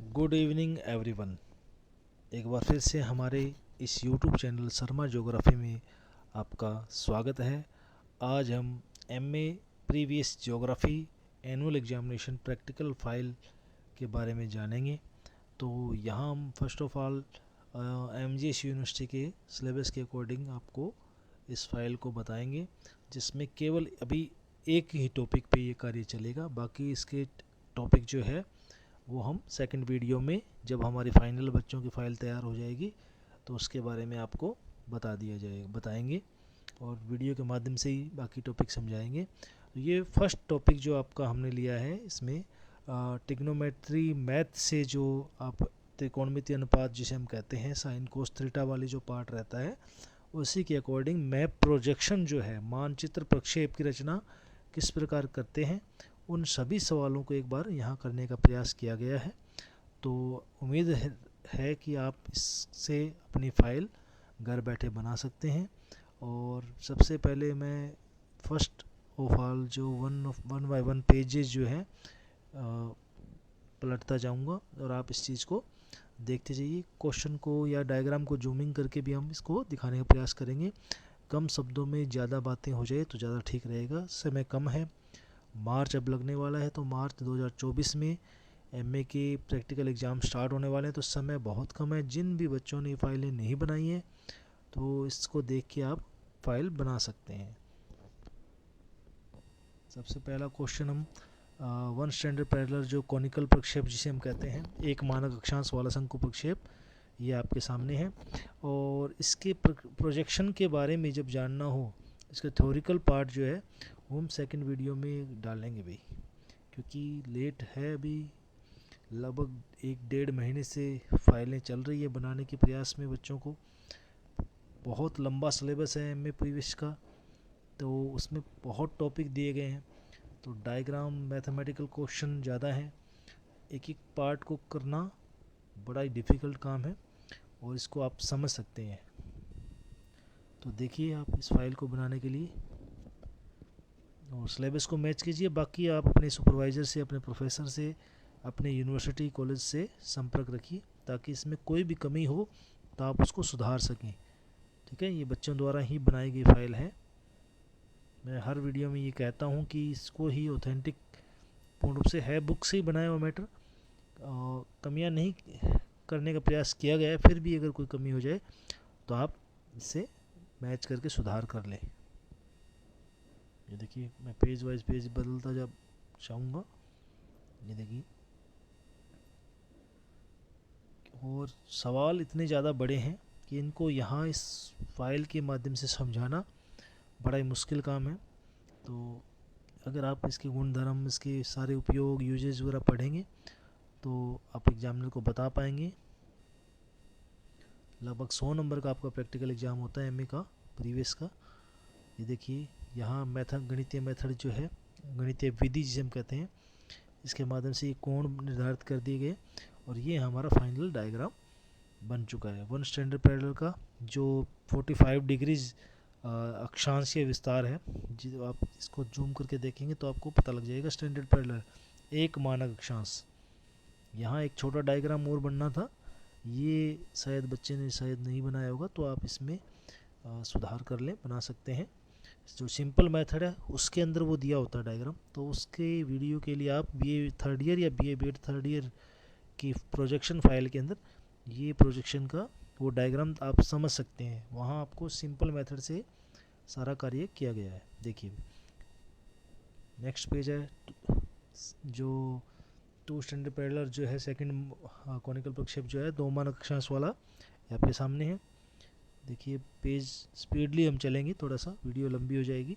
Good evening everyone. एक बार फिर से हमारे इस यूट्यूब चैनल शर्मा ज्योग्राफी में आपका स्वागत है। आज हम MA previous geography annual examination practical file के बारे में जानेंगे। तो यहाँ हम first of all MGS university के सिलेबस के अकॉर्डिंग आपको इस फाइल को बताएंगे, जिसमें केवल अभी एक ही टॉपिक पे ये कार्य चलेगा। बाकी इसके टॉपिक जो है वो हम सेकंड वीडियो में, जब हमारी फाइनल बच्चों की फ़ाइल तैयार हो जाएगी तो उसके बारे में आपको बताएंगे और वीडियो के माध्यम से ही बाकी टॉपिक समझाएंगे। तो ये फर्स्ट टॉपिक जो आपका हमने लिया है, इसमें ट्रिग्नोमेट्री मैथ से जो आप त्रिकोणमितीय अनुपात जिसे हम कहते हैं साइन कोस थीटा वाली जो पार्ट रहता है, उसी के अकॉर्डिंग मैप प्रोजेक्शन जो है, मानचित्र प्रक्षेप की रचना किस प्रकार करते हैं, उन सभी सवालों को एक बार यहाँ करने का प्रयास किया गया है। तो उम्मीद है कि आप इससे अपनी फ़ाइल घर बैठे बना सकते हैं। और सबसे पहले मैं फर्स्ट ऑफ ऑल जो वन बाय वन पेजेस जो है पलटता जाऊंगा और आप इस चीज़ को देखते जाइए। क्वेश्चन को या डायग्राम को जूमिंग करके भी हम इसको दिखाने का प्रयास करेंगे। कम शब्दों में ज़्यादा बातें हो जाए तो ज़्यादा ठीक रहेगा। समय कम है, मार्च अब लगने वाला है, तो मार्च 2024 में एमए के प्रैक्टिकल एग्ज़ाम स्टार्ट होने वाले हैं, तो समय बहुत कम है। जिन भी बच्चों ने फाइलें नहीं बनाई हैं तो इसको देख के आप फाइल बना सकते हैं। सबसे पहला क्वेश्चन हम वन स्टैंडर्ड पैरेलल जो कॉनिकल प्रक्षेप जिसे हम कहते हैं, एक मानक अक्षांश वाला शंकु प्रक्षेप, ये आपके सामने है। और इसके प्रोजेक्शन के बारे में जब जानना हो, इसका थ्योरिकल पार्ट जो है वो हम सेकंड वीडियो में डालेंगे भाई, क्योंकि लेट है। अभी लगभग 1-1.5 महीने से फाइलें चल रही है बनाने के प्रयास में बच्चों को। बहुत लंबा सिलेबस है एमए प्रीवियस का, तो उसमें बहुत टॉपिक दिए गए हैं, तो डायग्राम मैथमेटिकल क्वेश्चन ज़्यादा हैं। एक एक पार्ट को करना बड़ा ही डिफ़िकल्ट काम है और इसको आप समझ सकते हैं। तो देखिए आप इस फाइल को बनाने के लिए और सिलेबस को मैच कीजिए। बाकी आप अपने सुपरवाइज़र से, अपने प्रोफेसर से, अपने यूनिवर्सिटी कॉलेज से संपर्क रखिए, ताकि इसमें कोई भी कमी हो तो आप उसको सुधार सकें। ठीक है, ये बच्चों द्वारा ही बनाई गई फाइल है। मैं हर वीडियो में ये कहता हूँ कि इसको ही ऑथेंटिक पूर्ण रूप से है, बुक से ही बनाया हुआ मैटर, कमियाँ नहीं करने का प्रयास किया गया है। फिर भी अगर कोई कमी हो जाए तो आप इससे मैच करके सुधार कर लें। ये देखिए, मैं पेज वाइज पेज बदलता जब चाहूँगा, ये देखिए। और सवाल इतने ज़्यादा बड़े हैं कि इनको यहाँ इस फाइल के माध्यम से समझाना बड़ा ही मुश्किल काम है। तो अगर आप इसके गुणधर्म, इसके सारे उपयोग, यूजेज वगैरह पढ़ेंगे तो आप एग्जामिनर को बता पाएंगे। लगभग 100 नंबर का आपका प्रैक्टिकल एग्ज़ाम होता है एमए का प्रीवियस का। ये देखिए, यहाँ गणितीय मेथड जो है, गणितीय विधि जिसे हम कहते हैं, इसके माध्यम से ये कोण निर्धारित कर दिए गए और ये हमारा फाइनल डायग्राम बन चुका है। वन स्टैंडर्ड पैरेलल का जो 45 डिग्रीज अक्षांशीय विस्तार है, जो आप इसको जूम करके देखेंगे तो आपको पता लग जाएगा। स्टैंडर्ड पैरेलल एक मानक अक्षांश, यहाँ एक छोटा डायग्राम और बनना था, ये शायद बच्चे ने शायद नहीं बनाया होगा, तो आप इसमें सुधार कर लें, बना सकते हैं। जो सिंपल मेथड है उसके अंदर वो दिया होता है डायग्राम, तो उसके वीडियो के लिए आप बीए थर्ड ईयर या बीए बीएड थर्ड ईयर की प्रोजेक्शन फाइल के अंदर ये प्रोजेक्शन का वो डायग्राम आप समझ सकते हैं। वहाँ आपको सिंपल मेथड से सारा कार्य किया गया है। देखिए, नेक्स्ट पेज है जो टू स्टैंडर्ड पैरेलल जो है सेकंड कॉनिकल प्रक्षेप जो है, 2 मानक अक्षांश वाला, ये आपके सामने है। देखिए, पेज स्पीडली हम चलेंगे, थोड़ा सा वीडियो लंबी हो जाएगी।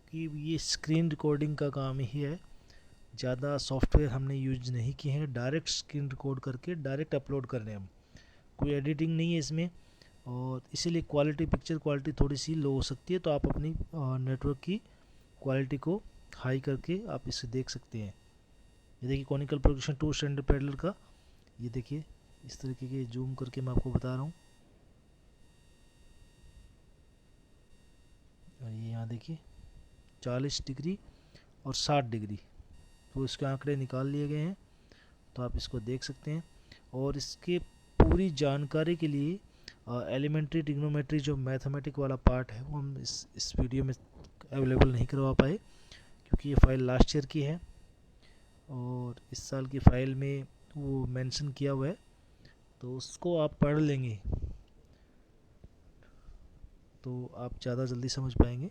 क्योंकि ये स्क्रीन रिकॉर्डिंग का काम ही है, ज़्यादा सॉफ्टवेयर हमने यूज नहीं किए हैं, डायरेक्ट स्क्रीन रिकॉर्ड करके डायरेक्ट अपलोड कर रहे हैं हम, कोई एडिटिंग नहीं है इसमें। और इसीलिए क्वालिटी, पिक्चर क्वालिटी थोड़ी सी लो हो सकती है, तो आप अपनी नेटवर्क की क्वालिटी को हाई करके आप इसे देख सकते हैं। ये देखिए कॉनिकल प्रोजेक्शन 2 स्टैंडर्ड पैरेलल का, ये देखिए इस तरीके के जूम करके मैं आपको बता रहा हूँ। और ये यहाँ देखिए 40 डिग्री और 60 डिग्री, तो इसके आंकड़े निकाल लिए गए हैं, तो आप इसको देख सकते हैं। और इसके पूरी जानकारी के लिए एलिमेंट्री ट्रिग्नोमेट्री जो मैथमेटिक वाला पार्ट है वो हम इस वीडियो में अवेलेबल नहीं करवा पाए, क्योंकि ये फ़ाइल लास्ट ईयर की है और इस साल की फ़ाइल में वो मेंशन किया हुआ है, तो उसको आप पढ़ लेंगे तो आप ज़्यादा जल्दी समझ पाएंगे।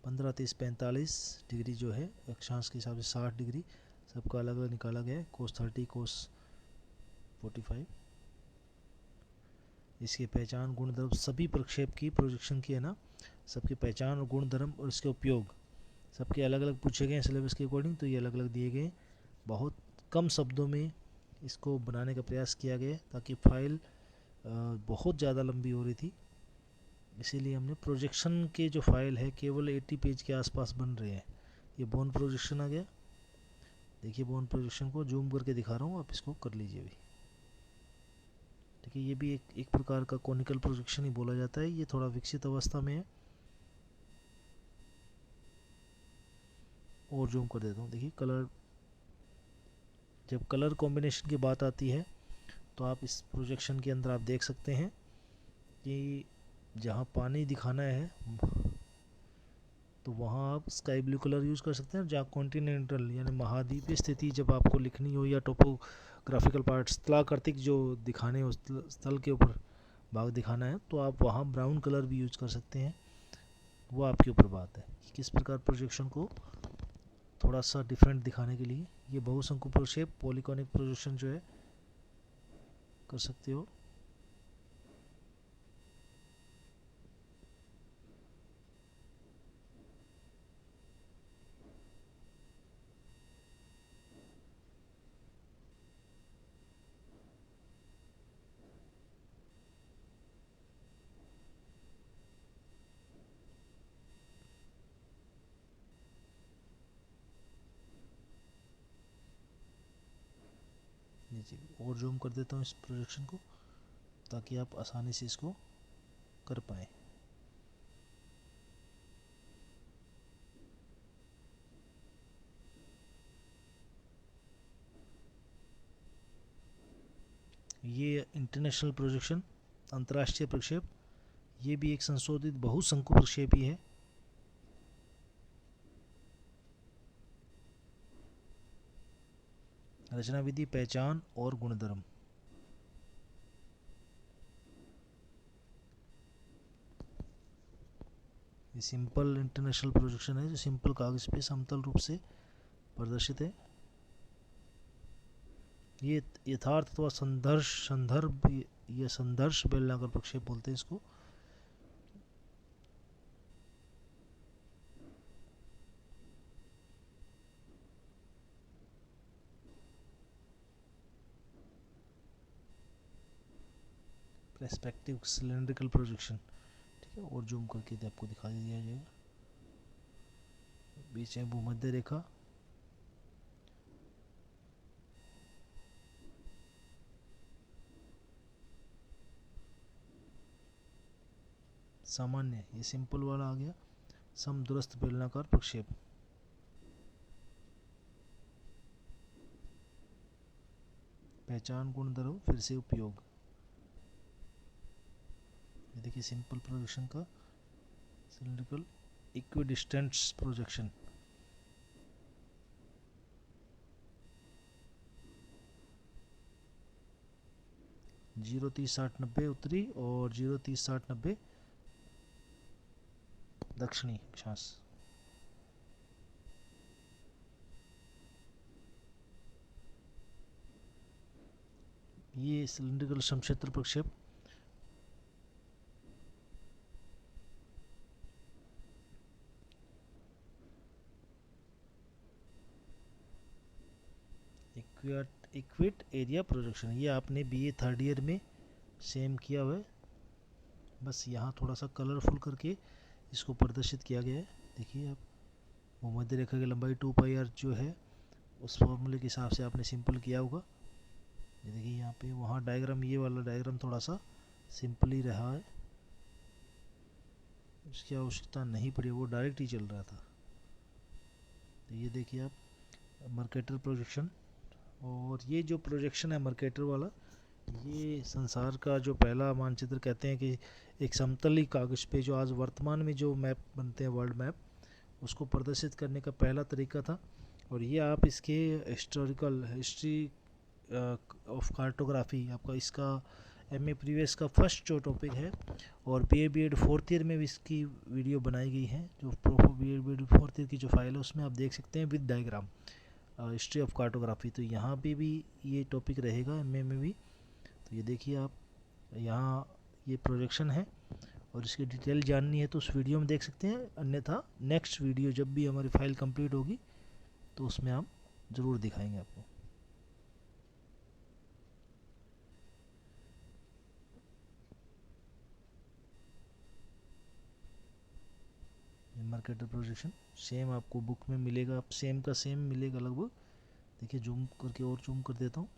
पंद्रह 30 45 डिग्री जो है अक्षांश के हिसाब से 60 डिग्री, सबका अलग अलग निकाला गया है। कोस 30 कोस 45, इसकी पहचान गुणधर्म सभी प्रक्षेप की प्रोजेक्शन की है ना, सबकी पहचान और गुणधर्म और इसके उपयोग सबके अलग अलग पूछे गए हैं सिलेबस के अकॉर्डिंग, तो ये अलग अलग दिए गए। बहुत कम शब्दों में इसको बनाने का प्रयास किया गया ताकि फाइल बहुत ज़्यादा लंबी हो रही थी, इसीलिए हमने प्रोजेक्शन के जो फाइल है केवल 80 पेज के आसपास बन रहे हैं। ये बोन प्रोजेक्शन आ गया, देखिए बोन प्रोजेक्शन को जूम करके दिखा रहा हूँ, आप इसको कर लीजिए भी। ठीक है, ये भी एक प्रकार का कॉनिकल प्रोजेक्शन ही बोला जाता है, ये थोड़ा विकसित अवस्था में है। और जूम कर देता हूँ, देखिए कलर, जब कलर कॉम्बिनेशन की बात आती है तो आप इस प्रोजेक्शन के अंदर आप देख सकते हैं कि जहाँ पानी दिखाना है तो वहाँ आप स्काई ब्लू कलर यूज़ कर सकते हैं। जहाँ कॉन्टिनेंटल यानी महाद्वीपीय स्थिति जब आपको लिखनी हो या टोपोग्राफिकल पार्ट स्थलाकृतिक जो दिखाने हो, स्थल के ऊपर भाग दिखाना है, तो आप वहाँ ब्राउन कलर भी यूज कर सकते हैं, वो आपके ऊपर बात है किस प्रकार प्रोजेक्शन को थोड़ा सा डिफरेंट दिखाने के लिए ये बहुशंकु प्रक्षेप पॉलीकॉनिक प्रोजेक्शन जो है कर सकते हो। नीचे और जूम कर देता हूँ इस प्रोजेक्शन को ताकि आप आसानी से इसको कर पाएँ। ये इंटरनेशनल प्रोजेक्शन अंतर्राष्ट्रीय प्रक्षेप, ये भी एक संशोधित बहुशंकु प्रक्षेप ही है। रचना विधि, पहचान और गुणधर्म, ये सिंपल इंटरनेशनल प्रोजेक्शन है जो सिंपल कागज पे समतल रूप से प्रदर्शित है। ये यथार्थ अथवा संदर्भ या संदर्श बेलनाकर प्रक्षेप बोलते हैं इसको। पर्सपेक्टिव सिलेंड्रिकल प्रोजेक्शन, ठीक है, और जूम करके आपको दिखा दिया जाएगा। बीच में भूमध्य रेखा, सामान्य, ये सिंपल वाला आ गया। समदूरस्थ बेलनाकार प्रक्षेप, पहचान गुणधर्म फिर से उपयोग, ये देखिए सिंपल प्रोजेक्शन का सिलेंड्रिकल इक्विडिस्टेंस प्रोजेक्शन। जीरो 30 60 90 उत्तरी और 0 30 60 90 दक्षिणी अक्षांश। ये सिलेंड्रिकल समक्षेत्र प्रक्षेप, इक्विट एरिया प्रोजेक्शन, ये आपने बीए थर्ड ईयर में सेम किया हुआ है, बस यहाँ थोड़ा सा कलरफुल करके इसको प्रदर्शित किया गया है। देखिए आप, भूमध्य रेखा की लंबाई 2πr जो है उस फॉर्मूले के हिसाब से आपने सिंपल किया होगा। ये देखिए यहाँ पे, वहाँ डायग्राम, ये वाला डायग्राम थोड़ा सा सिंपल ही रहा है, उसकी आवश्यकता नहीं पड़ी, वो डायरेक्ट ही चल रहा था। तो ये देखिए आप, मर्केटर प्रोजेक्शन, और ये जो प्रोजेक्शन है मर्केटर वाला, ये संसार का जो पहला मानचित्र कहते हैं कि एक समतली कागज़ पे जो आज वर्तमान में जो मैप बनते हैं, वर्ल्ड मैप, उसको प्रदर्शित करने का पहला तरीका था। और ये आप इसके हिस्ट्री ऑफ कार्टोग्राफी, आपका इसका एमए प्रीवियस का फर्स्ट जो टॉपिक है, और बीए बीएड फोर्थ ईयर में भी इसकी वीडियो बनाई गई है, जो प्रोफो बीए बीएड फोर्थ ईयर की जो फाइल है उसमें आप देख सकते हैं with diagram, history of cartography. तो यहाँ पे भी ये टॉपिक रहेगा एमए में भी। तो ये देखिए आप, यहाँ ये प्रोजेक्शन है, और इसकी डिटेल जाननी है तो उस वीडियो में देख सकते हैं, अन्यथा नेक्स्ट वीडियो जब भी हमारी फाइल कंप्लीट होगी तो उसमें हम ज़रूर दिखाएंगे आपको। मर्केटर प्रोजेक्शन सेम आपको बुक में मिलेगा, आप सेम का सेम मिलेगा लगभग। देखिए जूम करके और जूम कर देता हूँ,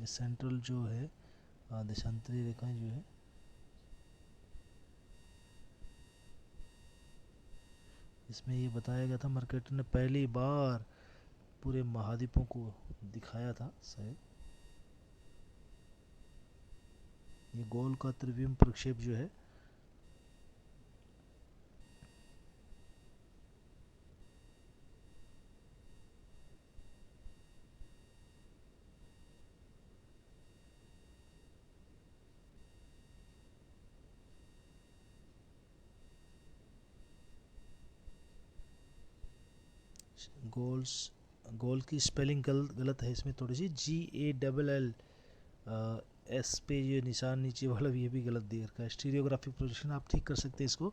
ये सेंट्रल जो है देशांतरी रेखाएं जो है, इसमें ये बताया गया था मर्केटर ने पहली बार पूरे महाद्वीपों को दिखाया था शायद। ये गोल का त्रिविम प्रक्षेप जो है, गोल की स्पेलिंग गलत है इसमें थोड़ी सी, GALL एस पे ये निशान नीचे वाला ये भी गलत दे रखा है। स्टीरियोग्राफिक पोजीशन आप ठीक कर सकते हैं इसको।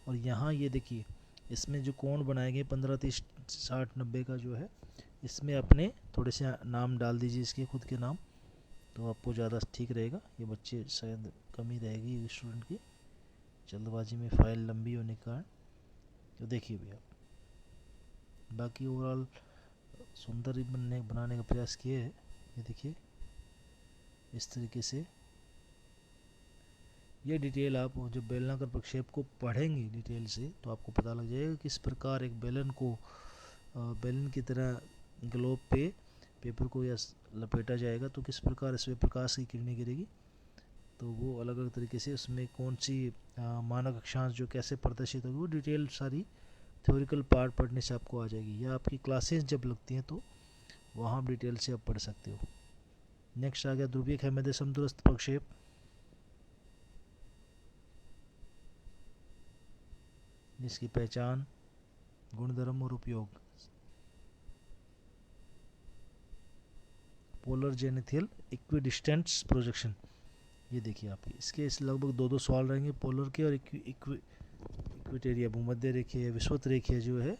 और यहाँ ये देखिए, इसमें जो कोण बनाए गए 15, 30, 60, 90 का जो है, इसमें अपने थोड़े से नाम डाल दीजिए, इसके खुद के नाम, तो आपको ज़्यादा ठीक रहेगा। ये बच्चे शायद कमी रहेगी स्टूडेंट की, जल्दबाजी में फ़ाइल लंबी होने का कारण। तो देखिए भैया, बाकी ओवरऑल सुंदर बनाने का प्रयास किए है। ये देखिए इस तरीके से, ये डिटेल आप जब बेलनाकार प्रक्षेप को पढ़ेंगे डिटेल से तो आपको पता लग जाएगा किस प्रकार एक बेलन को बेलन की तरह ग्लोब पे पेपर को या लपेटा जाएगा, तो किस प्रकार इसमें प्रकाश की किरणें गिरेगी, तो वो अलग अलग तरीके से उसमें कौन सी मानक अक्षांश जो कैसे प्रदर्शित होगी, वो डिटेल सारी थ्योरिकल पार्ट पढ़ने से आपको आ जाएगी, या आपकी क्लासेस जब लगती हैं तो वहाँ डिटेल से आप पढ़ सकते हो। नेक्स्ट आ गया ध्रुवीय खेमें समदूरस्थ प्रक्षेप। इसकी पहचान, गुणधर्म और उपयोग। पोलर जेनिथियल इक्विडिस्टेंस प्रोजेक्शन, ये देखिए आप, इसके इस लगभग दो सवाल रहेंगे, पोलर के और इक्विटेरिया भूमध्य रेखीय विषुवत रेखीय जो है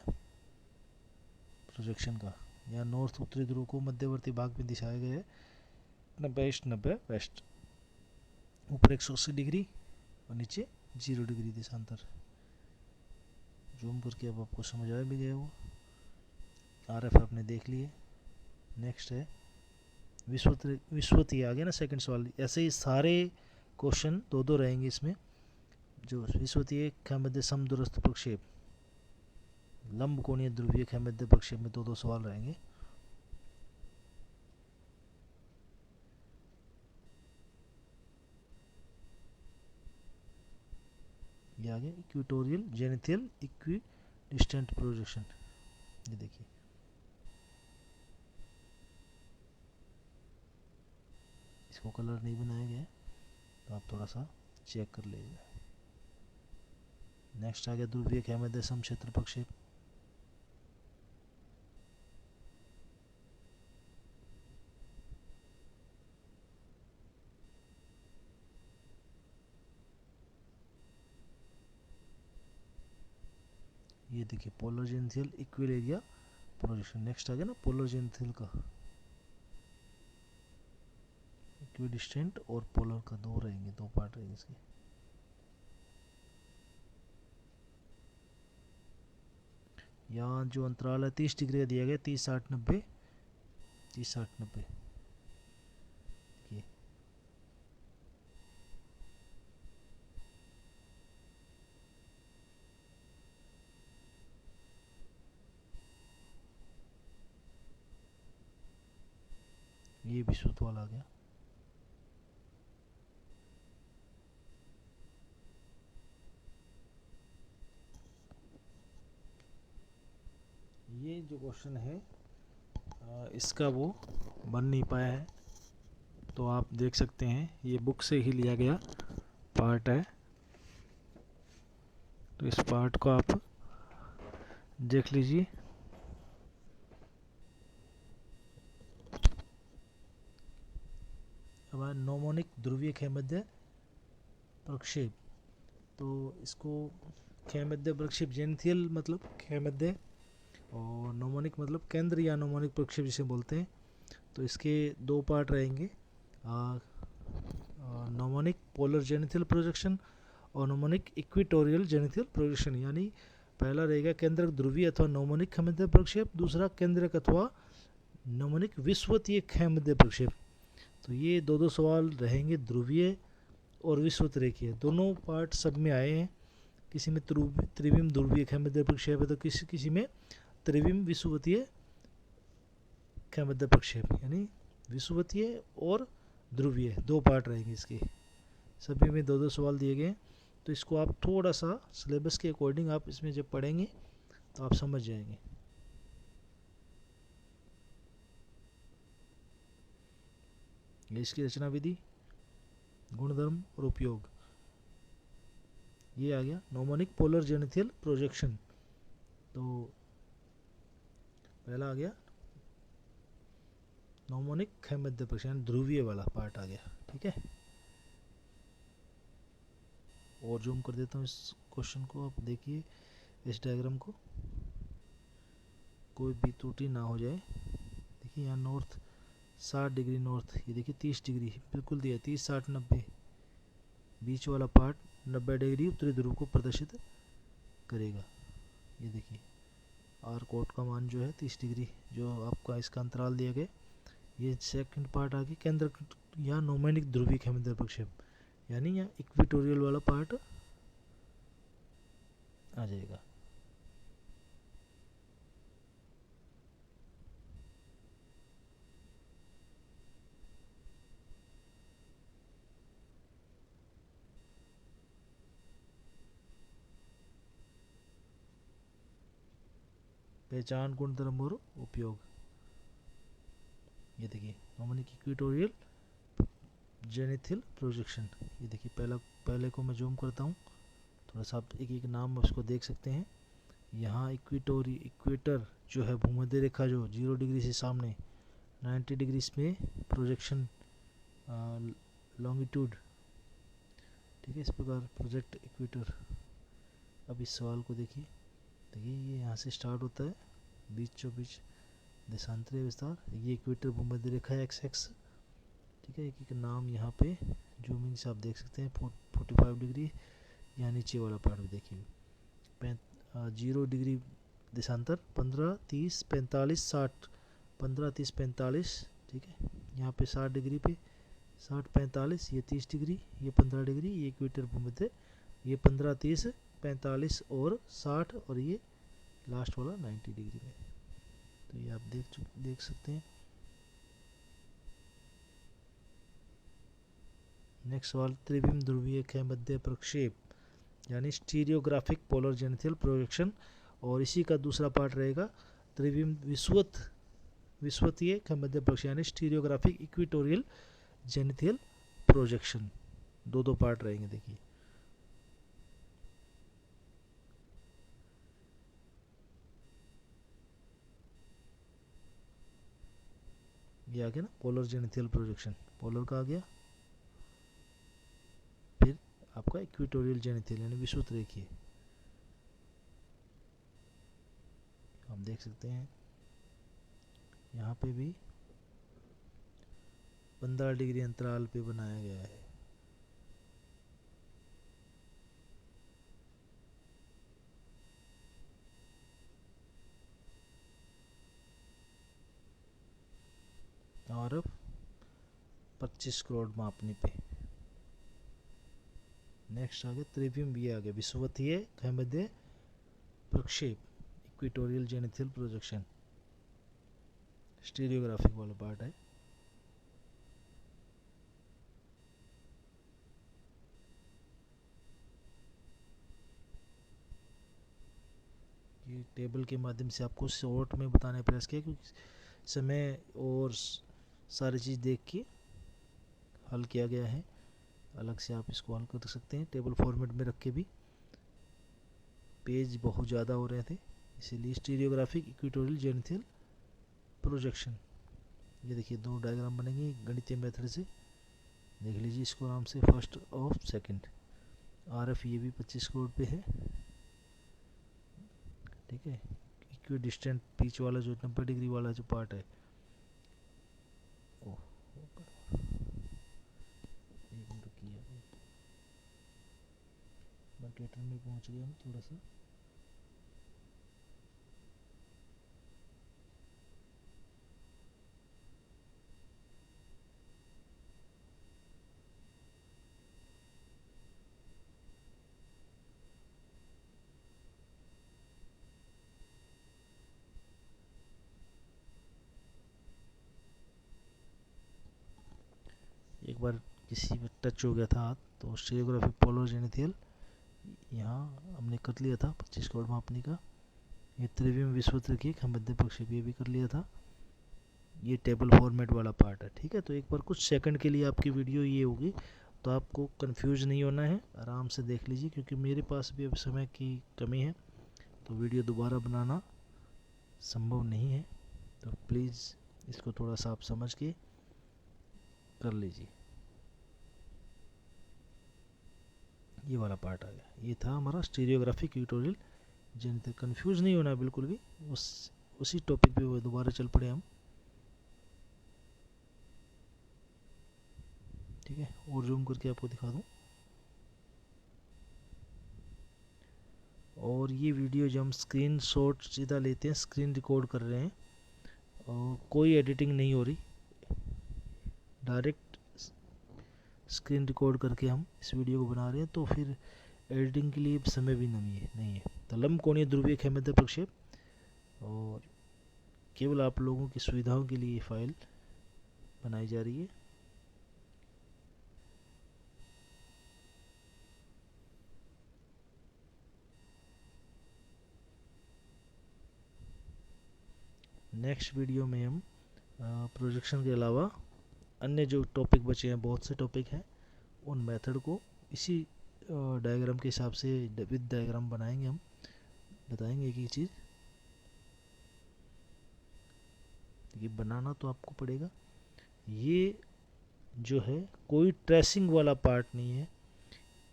प्रोजेक्शन का, या नॉर्थ उत्तरी ध्रुव को मध्यवर्ती भाग में दिखाया गया है, 90 ईस्ट 90 वेस्ट, ऊपर 180 डिग्री और नीचे 0 डिग्री देशांतर। जूम करके अब आपको समझ आ भी गया वो, RF आपने देख लिए। नेक्स्ट है विश्वती, आ गया ना सेकंड सवाल। ऐसे ही सारे क्वेश्चन दो रहेंगे इसमें, जो विश्वतीय खेमध्य समदूरस्थ प्रक्षेप, लंब कोणीय ध्रुवीय खेमध्य प्रक्षेप में दो सवाल रहेंगे। ये आगे इक्वेटोरियल जेनिथियल इक्विडिस्टेंट प्रोजेक्शन, ये देखिए इसको कलर नहीं बनाया गया है तो आप थोड़ा सा चेक कर लीजिए। नेक्स्ट आ गया ध्रुवीय खेमध्य समक्षेत्र प्रक्षेप। ये देखिए polar जेनिथियल equal area projection. Next आ गया ना पोलर जेनिथियल का, इक्विडिस्टेंट और पोलर का दो रहेंगे, दो पार्ट रहेंगे इसके। यहाँ जो अंतराल है 30 डिग्री का दिया गया, 30 60 90, 30 60 90। ये विषुवत वाला आ गया। ये जो क्वेश्चन है इसका वो बन नहीं पाया है, तो आप देख सकते हैं ये बुक से ही लिया गया पार्ट है, तो इस पार्ट को आप देख लीजिए। हमारा नोमोनिक ध्रुवीय खेमध्य प्रक्षेप, तो इसको खेमध्य प्रक्षेप जेनिथियल मतलब खेमध्य, और नोमोनिक मतलब केंद्र या नोमोनिक प्रक्षेप जिसे बोलते हैं। तो इसके दो पार्ट रहेंगे, नोमोनिक पोलर जेनिथियल प्रोजेक्शन और नोमोनिक इक्वेटोरियल जेनिथियल प्रोजेक्शन। यानी पहला रहेगा केंद्रक ध्रुवीय अथवा नोमोनिक खेमध्य प्रक्षेप, दूसरा केंद्रक अथवा नोमोनिक विषुवतीय खेमध्य प्रक्षेप। तो ये दो सवाल रहेंगे, ध्रुवीय और विषुवत रेखीय दोनों पार्ट सब में आए हैं। किसी में त्रिविम ध्रुवीय खेमध्य प्रक्षेप है, तो किसी में त्रिविम विषुवतीय खेमध्य प्रक्षेप, यानी विषुवतीय और ध्रुवीय दो पार्ट रहेंगे इसके। सभी में दो सवाल दिए गए हैं, तो इसको आप थोड़ा सा सिलेबस के अकॉर्डिंग आप इसमें जब पढ़ेंगे तो आप समझ जाएंगे। ये इसकी रचना विधि, गुणधर्म और उपयोग, ये आ गया नोमोनिक पोलर जेनिथियल प्रोजेक्शन। तो पहला आ गया नोमोनिक खेमध्य प्रक्षेप, ध्रुवीय वाला पार्ट आ गया, ठीक है। और जूम कर देता हूँ इस क्वेश्चन को, आप देखिए इस डायग्राम को, कोई भी त्रुटि ना हो जाए। देखिए यहाँ नॉर्थ 60 डिग्री नॉर्थ, ये देखिए 30 डिग्री बिल्कुल दिया, 30 60 90, बीच वाला पार्ट 90 डिग्री उत्तरी ध्रुव को प्रदर्शित करेगा। ये देखिए आर कोट का मान जो है 30 डिग्री, जो आपका इसका अंतराल दिया गया। ये सेकंड पार्ट आ गया केंद्र या नोमोनिक ध्रुवीय खेमध्य प्रक्षेप, यानी यहाँ इक्वेटोरियल वाला पार्ट आ जाएगा। पहचान, गुणधर्म और उपयोग। ये देखिए नोमोनिक इक्वेटोरियल जेनिथियल प्रोजेक्शन। ये देखिए पहले को मैं जूम करता हूँ, थोड़ा सा आप एक एक नाम उसको देख सकते हैं। यहाँ इक्वेटर जो है भूमध्य रेखा जो 0 डिग्री से सामने 90 डिग्री में प्रोजेक्शन लॉन्गिट्यूड, ठीक है, इस प्रकार प्रोजेक्ट इक्वेटर। अब इस सवाल को देखिए, ये यहाँ से स्टार्ट होता है, बीचों बीच देशांतरीय विस्तार, ये इक्वेटर भूमध्य रेखा एक्स एक्स, ठीक है। एक एक नाम यहाँ पे जूमिंग से आप देख सकते हैं। 45 डिग्री यहाँ नीचे वाला पार्ट भी देखिए, 0 डिग्री देशांतर, 15 30 45 60, 15 30 45, ठीक है। यहाँ पे 60 डिग्री पे 60 45, ये 30 डिग्री, ये 15 डिग्री, ये इक्वेटर भूमध्य, ये 15 30 45 और 60, और ये लास्ट वाला 90 डिग्री में। तो ये आप देख सकते हैं। नेक्स्ट सवाल, त्रिविम ध्रुवीय खेमध्य प्रक्षेप यानी स्टीरियोग्राफिक पोलर जेनिथियल प्रोजेक्शन, और इसी का दूसरा पार्ट रहेगा त्रिविम विषुवतीय खेमध्य प्रक्षेप यानी स्टीरियोग्राफिक इक्वेटोरियल जेनिथियल प्रोजेक्शन। दो पार्ट रहेंगे। देखिए ये आ गया ना पोलर जेनिथियल प्रोजेक्शन, पोलर का आ गया, फिर आपका इक्वेटोरियल जेनिथियल यानी विषुवत रेखीय, हम देख सकते हैं यहाँ पे भी 15 डिग्री अंतराल पे बनाया गया है। और अब 25 करोड़ मापने पे। नेक्स्ट आ गया त्रिविम, ये आ गया विषुवतीय भूमध्य प्रक्षेप, इक्वेटोरियल जेनिथल प्रोजेक्शन, स्टीरियोग्राफिक वाला पार्ट है। ये टेबल के माध्यम से आपको शॉर्ट में बताने का प्रयास किया, क्योंकि समय और सारी चीज़ देख के हल किया गया है। अलग से आप इसको हल कर सकते हैं टेबल फॉर्मेट में रख के भी। पेज बहुत ज़्यादा हो रहे थे, इसीलिए स्टीरियोग्राफिक इक्वेटोरियल जेनिथल प्रोजेक्शन। ये देखिए 2 डायग्राम बनेंगे गणितीय मेथड से, देख लीजिए इसको आराम से, फर्स्ट और सेकंड। RF ये भी 25 करोड़ पे है, ठीक है। इक्वी डिस्टेंट पिच वाला जो 90 डिग्री वाला जो पार्ट है, ट्विटर में पहुंच गया हूँ थोड़ा सा। एक बार किसी में टच हो गया था हाथ, तो स्टीरियोग्राफिक पोलर जेनिथल यहाँ हमने कर लिया था 25 करोड़ मापने का। ये त्रिविम विषुवत की भूमध्य प्रक्षेप ये भी कर लिया था। ये टेबल फॉर्मेट वाला पार्ट है, ठीक है। तो एक बार कुछ सेकंड के लिए आपकी वीडियो ये होगी, तो आपको कंफ्यूज नहीं होना है, आराम से देख लीजिए, क्योंकि मेरे पास भी अब समय की कमी है, तो वीडियो दोबारा बनाना संभव नहीं है। तो प्लीज़ इसको थोड़ा सा आप समझ के कर लीजिए। ये वाला पार्ट आ गया, ये था हमारा स्टीरियोग्राफिक ट्यूटोरियल जेनिथल। कंफ्यूज नहीं होना बिल्कुल भी, उसी टॉपिक पे दोबारा चल पड़े हम, ठीक है। और जूम करके आपको दिखा दूं। और ये वीडियो जो हम स्क्रीन शॉट सीधा लेते हैं, स्क्रीन रिकॉर्ड कर रहे हैं, और कोई एडिटिंग नहीं हो रही, डायरेक्ट स्क्रीन रिकॉर्ड करके हम इस वीडियो को बना रहे हैं, तो फिर एडिटिंग के लिए समय भी नहीं है। तो लंबकोणीय ध्रुवीय भूमध्य प्रक्षेप, और केवल आप लोगों की सुविधाओं के लिए ये फाइल बनाई जा रही है। नेक्स्ट वीडियो में हम प्रोजेक्शन के अलावा अन्य जो टॉपिक बचे हैं, बहुत से टॉपिक हैं, उन मेथड को इसी डायग्राम के हिसाब से विद डायग्राम बनाएंगे, हम बताएंगे एक चीज़। ये बनाना तो आपको पड़ेगा। ये जो है कोई ट्रेसिंग वाला पार्ट नहीं है,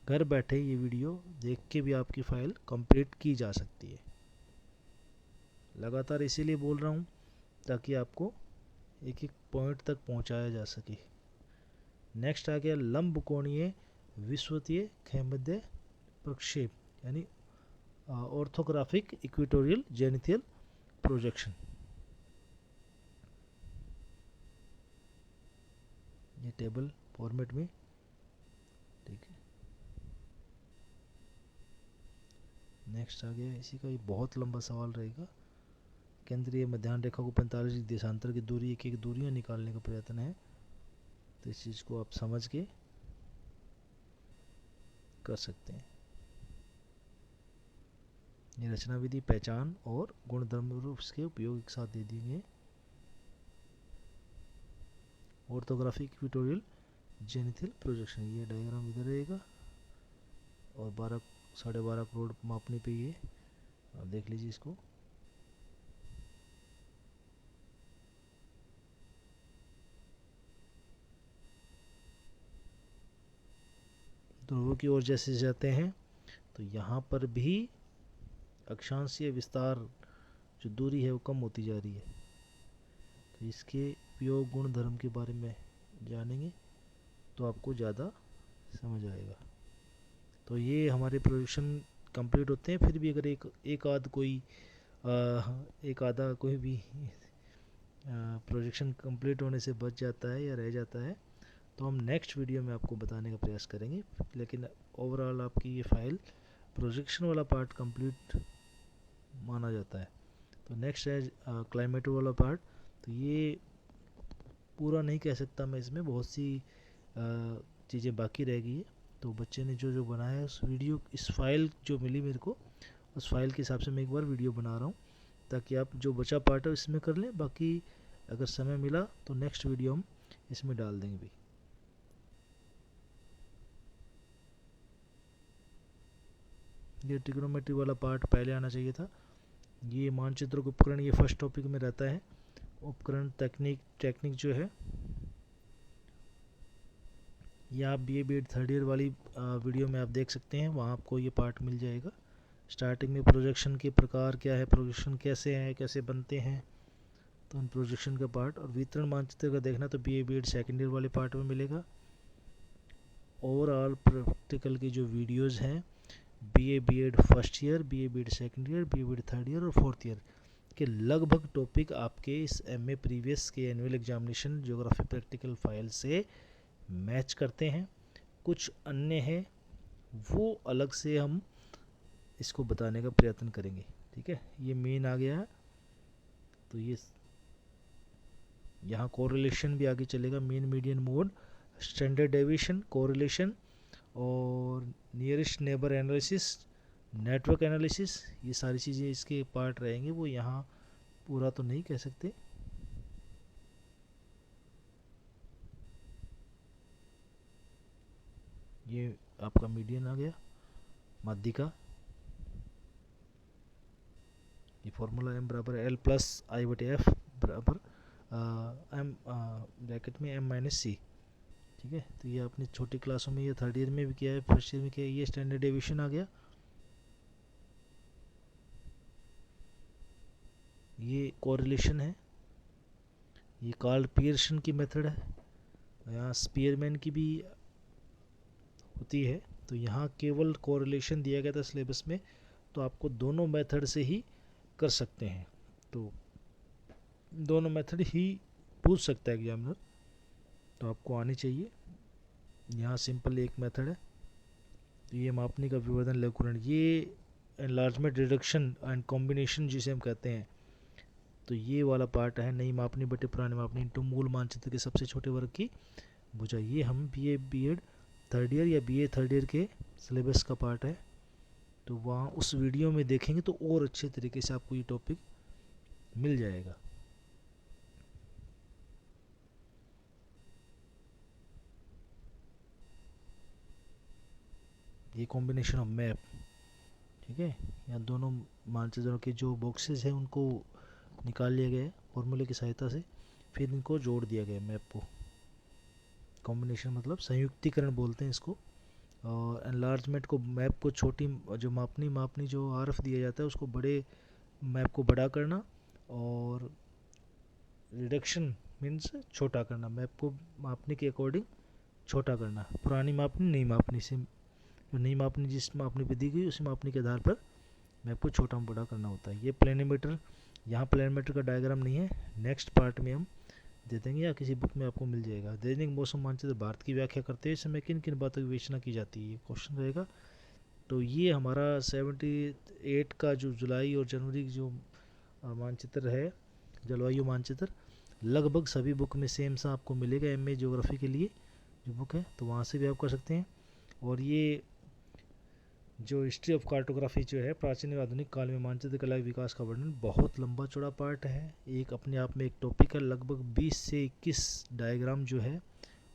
घर बैठे ये वीडियो देख के भी आपकी फ़ाइल कंप्लीट की जा सकती है। लगातार इसीलिए बोल रहा हूँ ताकि आपको एक एक पॉइंट तक पहुँचाया जा सके। नेक्स्ट आ गया लंबकोणीय विषुवतीय भूमध्य प्रक्षेप, यानी ऑर्थोग्राफिक इक्वेटोरियल जेनिथल प्रोजेक्शन। ये टेबल फॉर्मेट में, ठीक है। नेक्स्ट आ गया इसी का, ये बहुत लंबा सवाल रहेगा। केंद्रीय मध्याह्न रेखा को 45 डिग्री देशांतर की दूरी, एक एक दूरियां निकालने का प्रयत्न है, तो इस चीज़ को आप समझ के कर सकते हैं। ये रचना विधि, पहचान और गुणधर्म रूप के उपयोग एक साथ दे दिए। ऑर्थोग्राफिक इक्वेटोरियल जेनिथल प्रोजेक्शन, ये डायग्राम इधर रहेगा, और 12.5 करोड़ मापने पे ये, आप देख लीजिए इसको। ध्रुवों की ओर जैसे जाते हैं, तो यहाँ पर भी अक्षांशीय विस्तार जो दूरी है वो कम होती जा रही है, तो इसके उपयोग गुण धर्म के बारे में जानेंगे तो आपको ज़्यादा समझ आएगा। तो ये हमारे प्रोजेक्शन कंप्लीट होते हैं। फिर भी अगर एक आधा कोई भी प्रोजेक्शन कंप्लीट होने से बच जाता है या रह जाता है तो हम नेक्स्ट वीडियो में आपको बताने का प्रयास करेंगे। लेकिन ओवरऑल आपकी ये फाइल प्रोजेक्शन वाला पार्ट कंप्लीट माना जाता है। तो नेक्स्ट है क्लाइमेट वाला पार्ट। तो ये पूरा नहीं कह सकता मैं, इसमें बहुत सी चीज़ें बाकी रह गई है। तो बच्चे ने जो जो बनाया है इस फाइल जो मिली मेरे को, उस फाइल के हिसाब से मैं एक बार वीडियो बना रहा हूँ ताकि आप जो बचा पार्ट है इसमें कर लें। बाकी अगर समय मिला तो नेक्स्ट वीडियो हम इसमें डाल देंगे भी। ये ट्रिग्नोमेट्री वाला पार्ट पहले आना चाहिए था। ये मानचित्र उपकरण, ये फर्स्ट टॉपिक में रहता है। उपकरण टेक्निक जो है ये आप BA BEd थर्ड ईयर वाली वीडियो में आप देख सकते हैं, वहाँ आपको ये पार्ट मिल जाएगा। स्टार्टिंग में प्रोजेक्शन के प्रकार क्या है, प्रोजेक्शन कैसे हैं, कैसे बनते हैं, तो उन प्रोजेक्शन का पार्ट। और वितरण मानचित्र का देखना तो BA BEd सेकेंड ईयर वाले पार्ट में मिलेगा। ओवरऑल प्रैक्टिकल की जो वीडियोज़ हैं BA BEd first year, BA BEd second year, BA BEd third year और फोर्थ ईयर के लगभग टॉपिक आपके इस MA प्रीवियस के annual examination geography practical file से मैच करते हैं। कुछ अन्य हैं वो अलग से हम इसको बताने का प्रयत्न करेंगे। ठीक है, ये मेन आ गया है। तो ये यहाँ कोरिलेशन भी आगे चलेगा, mean median mode, standard deviation, correlation और nearest neighbour analysis, network analysis, ये सारी चीज़ें इसके पार्ट रहेंगे। वो यहाँ पूरा तो नहीं कह सकते। ये आपका मीडियन आ गया, माध्यिका। ये फॉर्मूला M बराबर L प्लस I बटे F बराबर M ब्रैकेट में M माइनस C। ठीक है, तो ये आपने छोटी क्लासों में, ये थर्ड ईयर में भी किया है, फर्स्ट ईयर में किया है। ये स्टैंडर्ड डेविएशन आ गया। ये कोरिलेशन है, ये कार्ल पियर्सन की मेथड है। यहाँ स्पीयरमैन की भी होती है। तो यहाँ केवल कोरिलेशन दिया गया था सिलेबस में, तो आपको दोनों मेथड से ही कर सकते हैं। तो दोनों मेथड ही पूछ सकता है एग्जामिनर, तो आपको आनी चाहिए। यहाँ सिंपल एक मेथड है। तो ये मापनी का विवर्धन लघुकरण, ये एनलार्जमेंट रिडक्शन एंड कॉम्बिनेशन जिसे हम कहते हैं, तो ये वाला पार्ट है। नई मापनी बटे पुरानी मापनी इंटू मूल मानचित्र के सबसे छोटे वर्ग की भुजा। ये हम BA BEd थर्ड ईयर या BA थर्ड ईयर के सिलेबस का पार्ट है। तो वहाँ उस वीडियो में देखेंगे तो और अच्छे तरीके से आपको ये टॉपिक मिल जाएगा। ये कॉम्बिनेशन ऑफ मैप, ठीक है, यहाँ दोनों मानचित्रों के जो बॉक्सेस हैं उनको निकाल लिया गया है फॉर्मूले की सहायता से, फिर इनको जोड़ दिया गया मैप को। कॉम्बिनेशन मतलब संयुक्तिकरण बोलते हैं इसको। और एनलार्जमेंट को, मैप को छोटी जो मापनी जो RF दिया जाता है उसको बड़े मैप को बड़ा करना, और रिडक्शन मीन्स छोटा करना, मैप को मापने के अकॉर्डिंग छोटा करना। पुरानी मापनी नई मापनी से, जो नई मापनी जिस मापनी पे दी गई उसी मापनी के आधार पर मैप को छोटा बड़ा करना होता है। ये प्लेनीमीटर, यहाँ प्लेनीमीटर का डायग्राम नहीं है, नेक्स्ट पार्ट में हम दे देंगे या किसी बुक में आपको मिल जाएगा। दैनिक मौसम मानचित्र भारत की व्याख्या करते हुए समय किन किन बातों की विवेचना की जाती है, ये क्वेश्चन रहेगा। तो ये हमारा 78 का जो जुलाई और जनवरी की जो मानचित्र है, जलवायु मानचित्र, लगभग सभी बुक में सेम सा आपको मिलेगा। MA ज्योग्राफी के लिए जो बुक है तो वहाँ से भी आप कर सकते हैं। और ये जो हिस्ट्री ऑफ कार्टोग्राफी जो है, प्राचीन और आधुनिक काल में मानचित्र कला विकास का वर्णन, बहुत लंबा चौड़ा पार्ट है। एक अपने आप में एक टॉपिक है। लगभग 20 से 21 डायग्राम जो है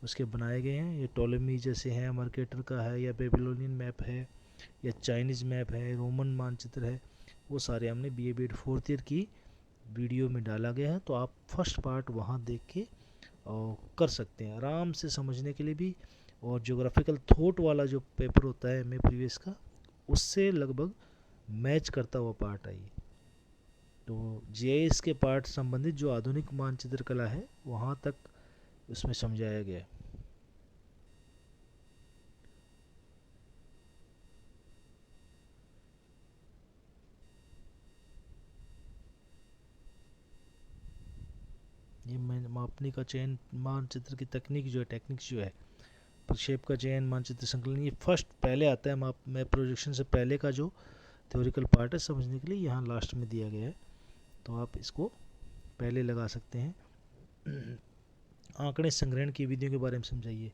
उसके बनाए गए हैं। ये टोलेमी जैसे हैं, मर्केटर का है, या बेबीलोनियन मैप है, या चाइनीज़ मैप है, रोमन मानचित्र है, वो सारे हमने BA BEd फोर्थ ईयर की वीडियो में डाला गया है। तो आप फर्स्ट पार्ट वहाँ देख के और कर सकते हैं आराम से समझने के लिए भी। और ज्योग्राफिकल थॉट वाला जो पेपर होता है MA प्रीवियस का, उससे लगभग मैच करता हुआ पार्ट है ये। तो जीआईएस के पार्ट संबंधित जो आधुनिक मानचित्र कला है वहाँ तक उसमें समझाया गया है। ये मापनी का चयन मानचित्र की तकनीक जो है, टेक्निक्स जो है, प्रक्षेप का चयन, मानचित्र संकलन, ये फर्स्ट पहले आता है माप में, प्रोजेक्शन से पहले का जो थ्योरिकल पार्ट है समझने के लिए यहाँ लास्ट में दिया गया है, तो आप इसको पहले लगा सकते हैं। आंकड़े संग्रहण की विधियों के बारे में समझाइए।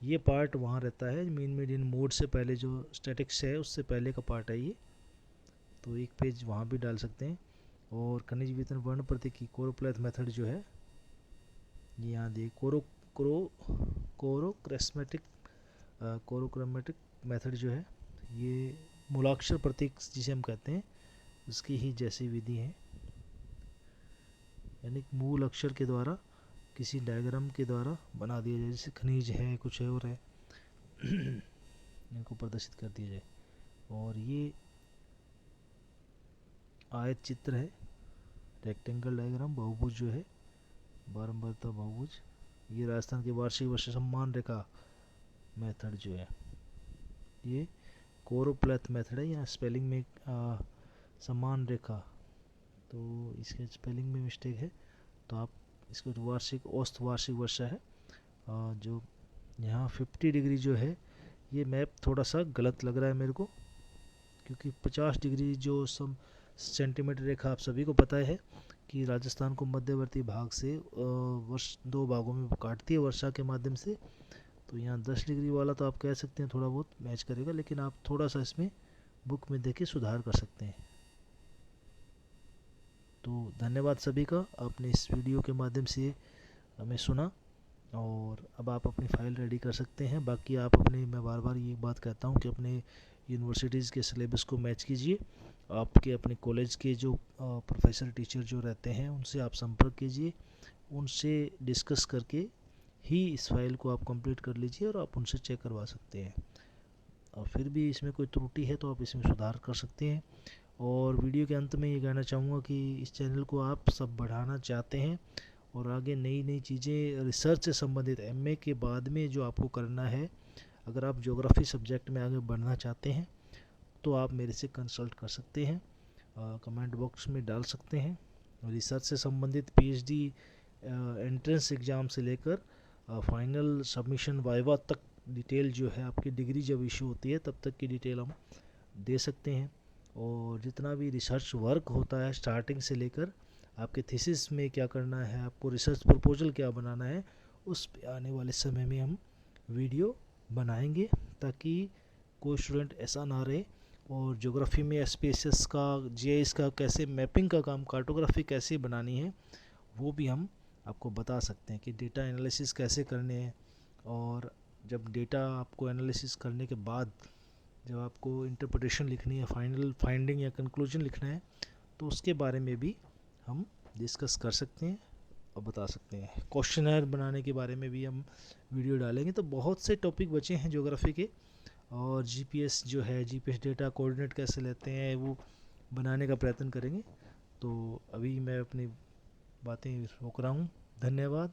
ये पार्ट वहाँ रहता है मीन मीडियन मोड से पहले, जो स्टैटिक्स है उससे पहले का पार्ट है ये, तो एक पेज वहाँ भी डाल सकते हैं। और खनिज वितरण वर्ण प्रतीक कोरोप्लेथ मेथड जो है, ये यहाँ दिए कोरोक्रोमेटिक मेथड जो है, ये मूलाक्षर प्रतीक जिसे हम कहते हैं उसकी ही जैसी विधि है, यानी मूल अक्षर के द्वारा किसी डायग्राम के द्वारा बना दिया जाए, जैसे खनिज है, कुछ है और है, इनको प्रदर्शित कर दिया जाए। और ये आयत चित्र है, रेक्टेंगल डायग्राम, बहुभुज जो है, बारंबारता बहुभुज। ये राजस्थान की वार्षिक वर्ष सम्मान रेखा मेथड जो है, ये कोरोप्लेथ मेथड है। यहाँ स्पेलिंग में सम्मान रेखा, तो इसके स्पेलिंग में मिस्टेक है, तो आप इसको वार्षिक औसत वार्षिक वर्षा है। जो यहाँ 50 डिग्री जो है, ये मैप थोड़ा सा गलत लग रहा है मेरे को, क्योंकि 50 डिग्री जो सेंटीमीटर रेखा आप सभी को पता है कि राजस्थान को मध्यवर्ती भाग से वर्ष 2 भागों में काटती है वर्षा के माध्यम से, तो यहाँ 10 डिग्री वाला तो आप कह सकते हैं थोड़ा बहुत मैच करेगा, लेकिन आप थोड़ा सा इसमें बुक में देख के सुधार कर सकते हैं। तो धन्यवाद सभी का, आपने इस वीडियो के माध्यम से हमें सुना, और अब आप अपनी फाइल रेडी कर सकते हैं। बाकी आप अपने, मैं बार बार ये बात कहता हूँ कि अपने यूनिवर्सिटीज़ के सिलेबस को मैच कीजिए, आपके अपने कॉलेज के जो प्रोफेसर टीचर जो रहते हैं उनसे आप संपर्क कीजिए, उनसे डिस्कस करके ही इस फाइल को आप कंप्लीट कर लीजिए, और आप उनसे चेक करवा सकते हैं। और फिर भी इसमें कोई त्रुटि है तो आप इसमें सुधार कर सकते हैं। और वीडियो के अंत में ये कहना चाहूँगा कि इस चैनल को आप सब बढ़ाना चाहते हैं, और आगे नई नई चीज़ें रिसर्च से संबंधित एमए के बाद में जो आपको करना है, अगर आप ज्योग्राफी सब्जेक्ट में आगे बढ़ना चाहते हैं तो आप मेरे से कंसल्ट कर सकते हैं, कमेंट बॉक्स में डाल सकते हैं। रिसर्च से संबंधित पीएचडी एंट्रेंस एग्ज़ाम से लेकर फाइनल सबमिशन वाइवा तक डिटेल जो है, आपकी डिग्री जब इशू होती है तब तक की डिटेल हम दे सकते हैं। और जितना भी रिसर्च वर्क होता है स्टार्टिंग से लेकर आपके थीसिस में क्या करना है, आपको रिसर्च प्रपोजल क्या बनाना है, उस पे आने वाले समय में हम वीडियो बनाएंगे, ताकि कोई स्टूडेंट ऐसा ना रहे। और ज्योग्राफी में स्पेसेस का, जीआईएस का कैसे मैपिंग का काम, कार्टोग्राफी कैसे बनानी है, वो भी हम आपको बता सकते हैं कि डेटा एनालिसिस कैसे करने हैं। और जब डेटा आपको एनालिसिस करने के बाद जब आपको इंटरप्रिटेशन लिखनी है, फाइनल फाइंडिंग या कंक्लूजन लिखना है, तो उसके बारे में भी हम डिस्कस कर सकते हैं और बता सकते हैं। क्वेश्चनर बनाने के बारे में भी हम वीडियो डालेंगे। तो बहुत से टॉपिक बचे हैं ज्योग्राफी के, और जीपीएस जो है, जीपीएस डेटा कोऑर्डिनेट कैसे लेते हैं वो बनाने का प्रयत्न करेंगे। तो अभी मैं अपनी बातें रोक रहा हूँ। धन्यवाद।